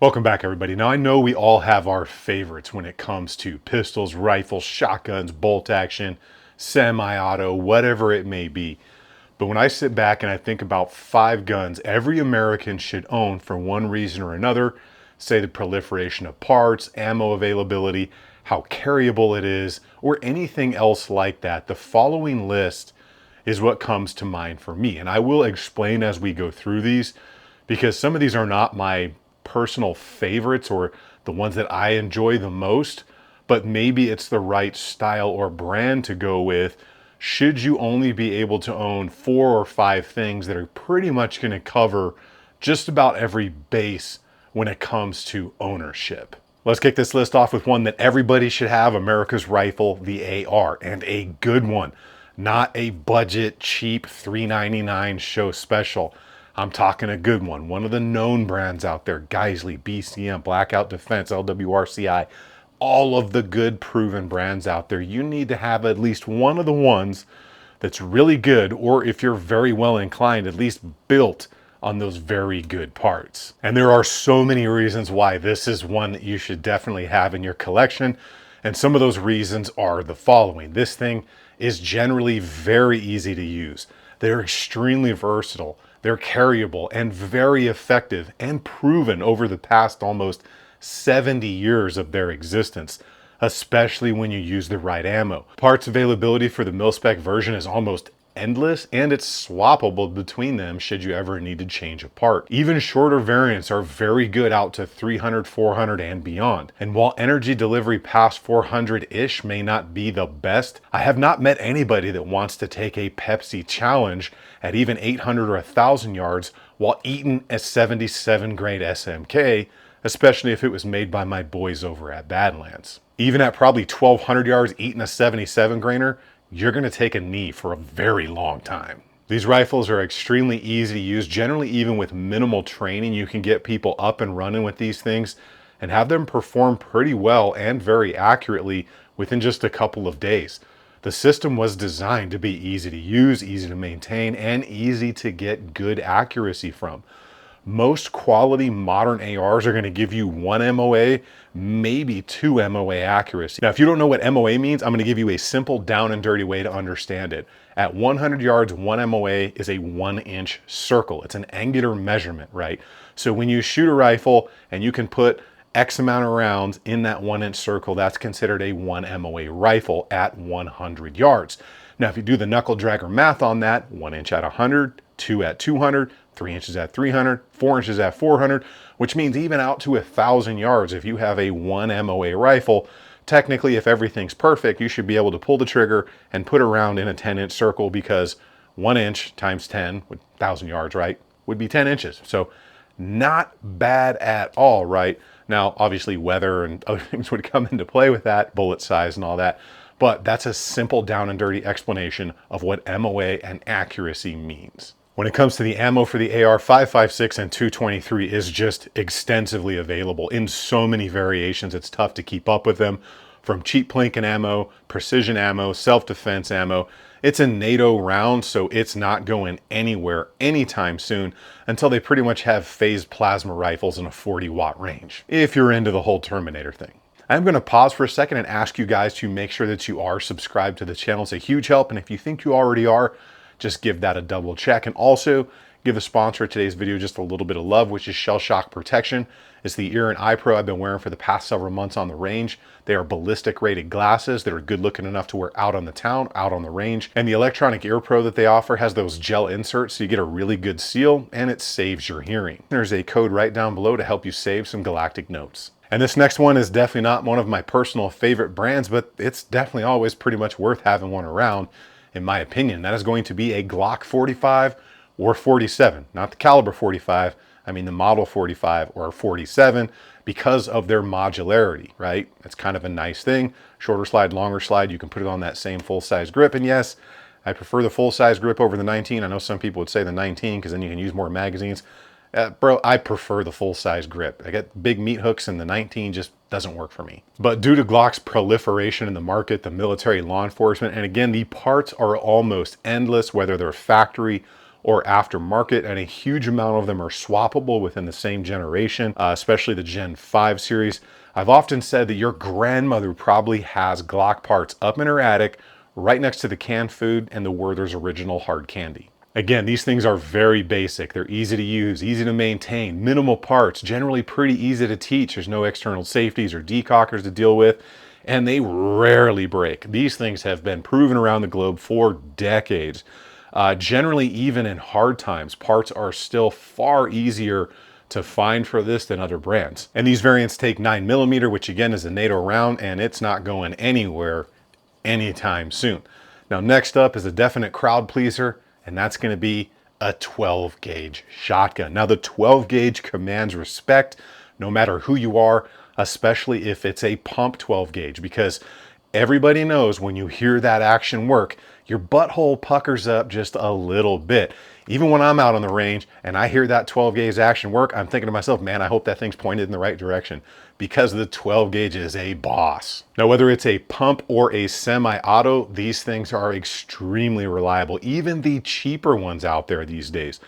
Welcome back, everybody. Now, I know we all have our favorites when it comes to pistols, rifles, shotguns, bolt action, semi-auto, whatever it may be. But when I sit back and I think about 5 guns every American should own for one reason or another, say the proliferation of parts, ammo availability, how carryable it is, or anything else like that, the following list is what comes to mind for me. And I will explain as we go through these, because some of these are not my personal favorites or the ones that I enjoy the most, but maybe it's the right style or brand to go with should you only be able to own 4 or 5 things that are pretty much going to cover just about every base when it comes to ownership. Let's kick this list off with one that everybody should have: America's rifle, the AR, and a good one. Not a budget, cheap $3.99 show special. I'm talking a good one of the known brands out there: Geisley, BCM, Blackout Defense, LWRCI, all of the good proven brands out there. You need to have at least one of the ones that's really good, or if you're very well inclined, at least built on those very good parts. And there are so many reasons why this is one that you should definitely have in your collection. And some of those reasons are the following. This thing is generally very easy to use. They're extremely versatile. They're carryable and very effective and proven over the past almost 70 years of their existence, especially when you use the right ammo. Parts availability for the mil-spec version is almost endless, and it's swappable between them should you ever need to change a part. Even shorter variants are very good out to 300, 400 and beyond. And while energy delivery past 400-ish may not be the best, I have not met anybody that wants to take a Pepsi challenge at even 800 or 1,000 yards while eating a 77 grade SMK, especially if it was made by my boys over at Badlands. Even at probably 1,200 yards eating a 77 grainer, you're going to take a knee for a very long time. These rifles are extremely easy to use. Generally, even with minimal training, you can get people up and running with these things and have them perform pretty well and very accurately within just a couple of days. The system was designed to be easy to use, easy to maintain, and easy to get good accuracy from. Most quality modern ARs are going to give you 1 MOA, maybe 2 MOA accuracy. Now, if you don't know what MOA means, I'm going to give you a simple down and dirty way to understand it. At 100 yards, 1 MOA is a 1-inch circle. It's an angular measurement, right? So when you shoot a rifle and you can put X amount of rounds in that 1-inch circle, that's considered a 1 MOA rifle at 100 yards. Now, if you do the knuckle dragger math on that, 1 inch at 100, 2 at 200, 3 inches at 300, 4 inches at 400, which means even out to 1,000 yards, if you have a 1 MOA rifle, technically, if everything's perfect, you should be able to pull the trigger and put a round in a 10-inch circle, because 1 inch times 10, 1,000 yards, right, would be 10 inches. So not bad at all, right? Now, obviously, weather and other things would come into play with that, bullet size and all that. But that's a simple down and dirty explanation of what MOA and accuracy means. When it comes to the ammo for the AR, 5.56 and 223 is just extensively available in so many variations. It's tough to keep up with them. From cheap plinking ammo, precision ammo, self-defense ammo. It's a NATO round, so it's not going anywhere anytime soon until they pretty much have phased plasma rifles in a 40-watt range, if you're into the whole Terminator thing. I'm going to pause for a second and ask you guys to make sure that you are subscribed to the channel. It's a huge help, and if you think you already are, just give that a double check. And also give the sponsor of today's video just a little bit of love, which is Shell Shock Protection. It's the ear and eye pro I've been wearing for the past several months on the range. They are ballistic rated glasses that are good looking enough to wear out on the town, out on the range. And the electronic ear pro that they offer has those gel inserts, so you get a really good seal and it saves your hearing. There's a code right down below to help you save some galactic notes. And this next one is definitely not one of my personal favorite brands, but it's definitely always pretty much worth having one around, in my opinion. That is going to be a Glock 45 or 47, not the caliber 45. I mean the model 45 or 47, because of their modularity, right? It's kind of a nice thing. Shorter slide, longer slide, you can put it on that same full-size grip. And yes, I prefer the full-size grip over the 19. I know some people would say the 19 because then you can use more magazines. Bro, I prefer the full-size grip. I get big meat hooks and the 19 just doesn't work for me. But due to Glock's proliferation in the market, the military, law enforcement, and again, the parts are almost endless, whether they're factory or aftermarket, and a huge amount of them are swappable within the same generation, especially the Gen 5 series. I've often said that your grandmother probably has Glock parts up in her attic right next to the canned food and the Werther's original hard candy. Again, these things are very basic. They're easy to use, easy to maintain, minimal parts, generally pretty easy to teach. There's no external safeties or decockers to deal with, and they rarely break. These things have been proven around the globe for decades. Generally, even in hard times, parts are still far easier to find for this than other brands. And these variants take 9mm, which again is a NATO round, and it's not going anywhere anytime soon. Now, next up is a definite crowd pleaser, and that's going to be a 12 gauge shotgun. Now, the 12 gauge commands respect no matter who you are, especially if it's a pump 12 gauge, because everybody knows when you hear that action work, your butthole puckers up just a little bit. Even when I'm out on the range and I hear that 12 gauge action work, I'm thinking to myself, man, I hope that thing's pointed in the right direction, because the 12 gauge is a boss. Now, whether it's a pump or a semi-auto, these things are extremely reliable. Even the cheaper ones out there these days,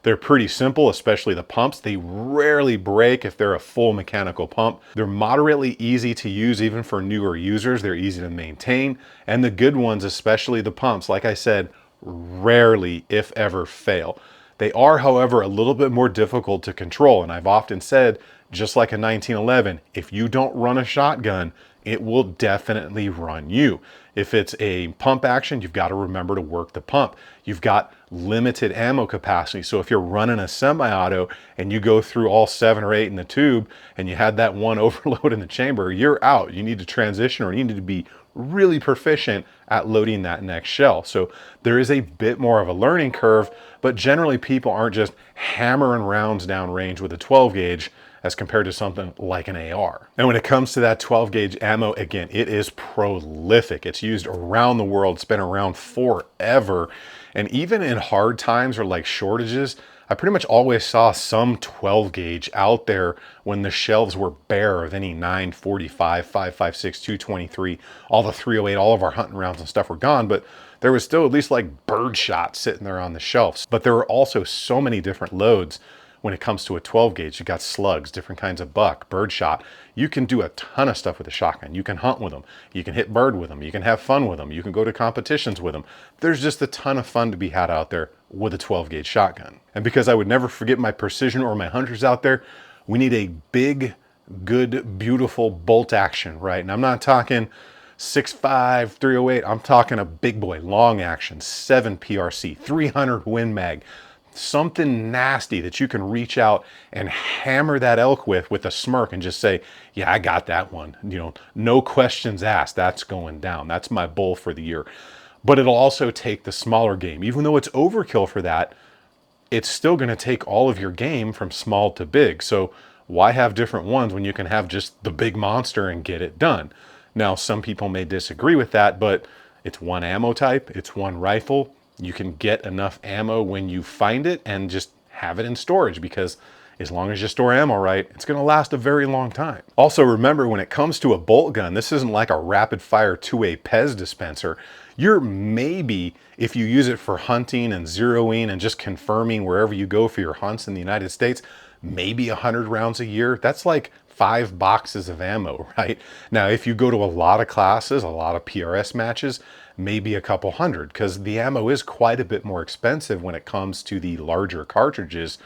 they're pretty simple, especially the pumps. They rarely break if they're a full mechanical pump. They're moderately easy to use even for newer users. They're easy to maintain. And the good ones, especially the pumps, like I said, rarely, if ever, fail. They are, however, a little bit more difficult to control. And I've often said, just like a 1911, if you don't run a shotgun, it will definitely run you. If it's a pump action, you've got to remember to work the pump. You've got limited ammo capacity. So if you're running a semi-auto and you go through all 7 or 8 in the tube and you had that one overload in the chamber, you're out. You need to transition, or you need to be really proficient at loading that next shell. So there is a bit more of a learning curve, but generally people aren't just hammering rounds down range with a 12 gauge as compared to something like an AR. And when it comes to that 12 gauge ammo, again, it is prolific. It's used around the world. It's been around forever. And even in hard times or like shortages, I pretty much always saw some 12 gauge out there when the shelves were bare of any 945, 556, 223, all the 308, all of our hunting rounds and stuff were gone, but there was still at least like birdshot sitting there on the shelves. But there were also so many different loads. When it comes to a 12 gauge, you got slugs, different kinds of buck, birdshot. You can do a ton of stuff with a shotgun. You can hunt with them. You can hit bird with them. You can have fun with them. You can go to competitions with them. There's just a ton of fun to be had out there with a 12 gauge shotgun. And because I would never forget my precision or my hunters out there, we need a big, good, beautiful bolt action, right? And I'm not talking 6.5, 308. I'm talking a big boy, long action, 7 PRC, 300 Win Mag. Something nasty that you can reach out and hammer that elk with a smirk and just say, yeah, I got that one. You know, no questions asked. That's going down. That's my bull for the year. But it'll also take the smaller game. Even though it's overkill for that, it's still going to take all of your game from small to big. So why have different ones when you can have just the big monster and get it done? Now, some people may disagree with that, but it's one ammo type. It's one rifle. You can get enough ammo when you find it and just have it in storage, because as long as you store ammo right, it's going to last a very long time. Also, remember, when it comes to a bolt gun, this isn't like a rapid fire 2A Pez dispenser. You're maybe, if you use it for hunting and zeroing and just confirming wherever you go for your hunts in the United States, maybe 100 rounds a year. That's like 5 boxes of ammo, right? Now, if you go to a lot of classes, a lot of PRS matches, maybe a couple hundred, because the ammo is quite a bit more expensive when it comes to the larger cartridges.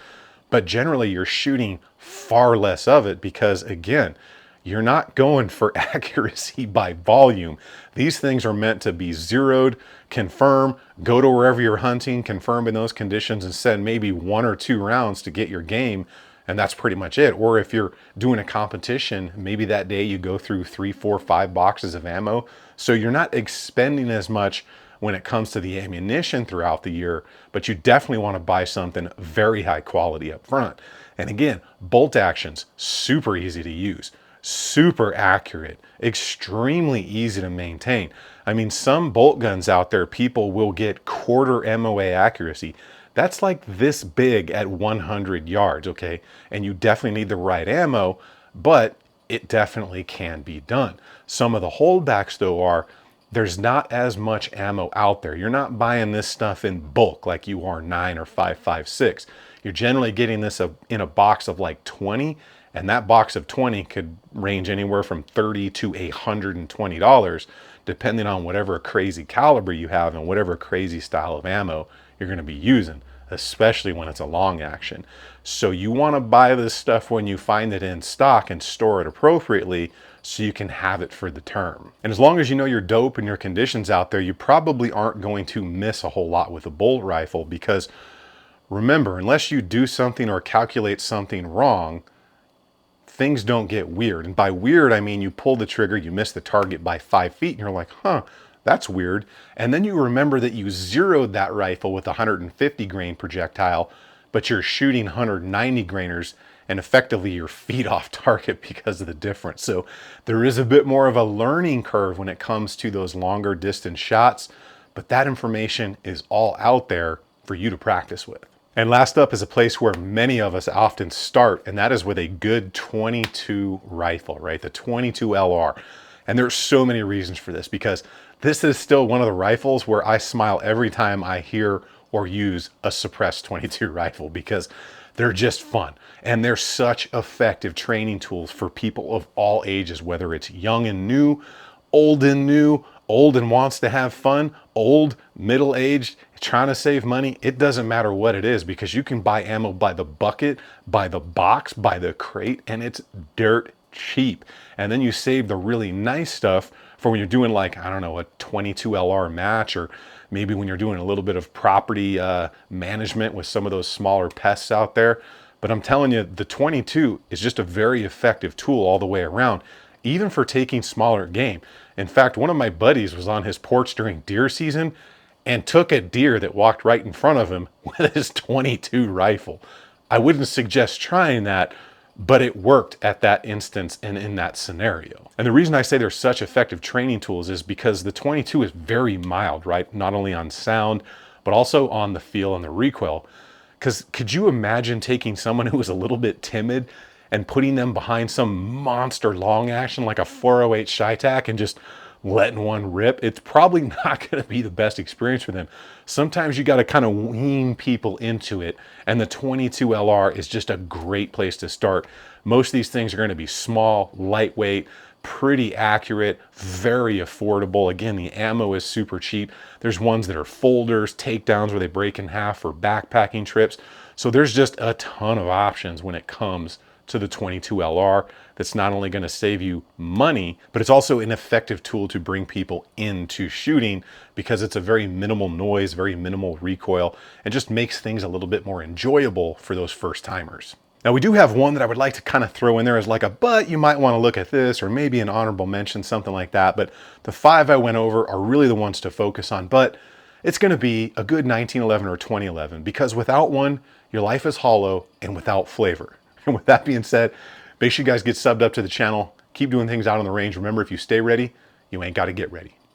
But generally, you're shooting far less of it because, again, you're not going for accuracy by volume. These things are meant to be zeroed, confirm, go to wherever you're hunting, confirm in those conditions, and send maybe 1 or 2 rounds to get your game. And that's pretty much it. Or if you're doing a competition, maybe that day you go through 3, 4, 5 boxes of ammo. So you're not expending as much when it comes to the ammunition throughout the year, but you definitely want to buy something very high quality up front. And again, bolt actions, super easy to use, super accurate, extremely easy to maintain. I mean, some bolt guns out there, people will get quarter MOA accuracy. That's like this big at 100 yards, okay? And you definitely need the right ammo, but it definitely can be done. Some of the holdbacks, though, are there's not as much ammo out there. You're not buying this stuff in bulk like you are 9 or 5.56. You're generally getting this in a box of like 20, and that box of 20 could range anywhere from $30 to $120, depending on whatever crazy caliber you have and whatever crazy style of ammo you're going to be using, especially when it's a long action. So you want to buy this stuff when you find it in stock and store it appropriately so you can have it for the term. And as long as you know your dope and your conditions out there, you probably aren't going to miss a whole lot with a bolt rifle, because remember, unless you do something or calculate something wrong, things don't get weird. And by weird, I mean you pull the trigger, you miss the target by 5 feet, and you're like, huh, that's weird. And then you remember that you zeroed that rifle with a 150 grain projectile, but you're shooting 190 grainers, and effectively your feet off target because of the difference. So there is a bit more of a learning curve when it comes to those longer distance shots, but that information is all out there for you to practice with. And last up is a place where many of us often start, and that is with a good 22 rifle, right? The 22 LR. And there's so many reasons for this, because this is still one of the rifles where I smile every time I hear or use a suppressed 22 rifle, because they're just fun. And they're such effective training tools for people of all ages, whether it's young and new, old and new, old and wants to have fun, old, middle-aged, trying to save money. It doesn't matter what it is, because you can buy ammo by the bucket, by the box, by the crate, and it's dirt cheap. And then you save the really nice stuff for when you're doing, like, I don't know, a 22 LR match, or maybe when you're doing a little bit of property management with some of those smaller pests out there. But I'm telling you, the 22 is just a very effective tool all the way around, even for taking smaller game. In fact, one of my buddies was on his porch during deer season and took a deer that walked right in front of him with his 22 rifle. I wouldn't suggest trying that, but it worked at that instance and in that scenario. And the reason I say they're such effective training tools is because the 22 is very mild, right? Not only on sound, but also on the feel and the recoil. Because could you imagine taking someone who was a little bit timid and putting them behind some monster long action like a 408 Shytac and just letting one rip? It's probably not going to be the best experience for them. Sometimes you got to kind of wean people into it, and the 22 LR is just a great place to start. Most of these things are going to be small, lightweight, pretty accurate, very affordable. Again, the ammo is super cheap. There's ones that are folders, takedowns where they break in half for backpacking trips. So there's just a ton of options when it comes to the 22 LR that's not only going to save you money, but it's also an effective tool to bring people into shooting, because it's a very minimal noise, very minimal recoil, and just makes things a little bit more enjoyable for those first timers. Now, we do have one that I would like to kind of throw in there as like a, but you might want to look at this, or maybe an honorable mention, something like that. But the 5 I went over are really the ones to focus on, but it's going to be a good 1911 or 2011, because without one, your life is hollow and without flavor. And with that being said, make sure you guys get subbed up to the channel. Keep doing things out on the range. Remember, if you stay ready, you ain't got to get ready.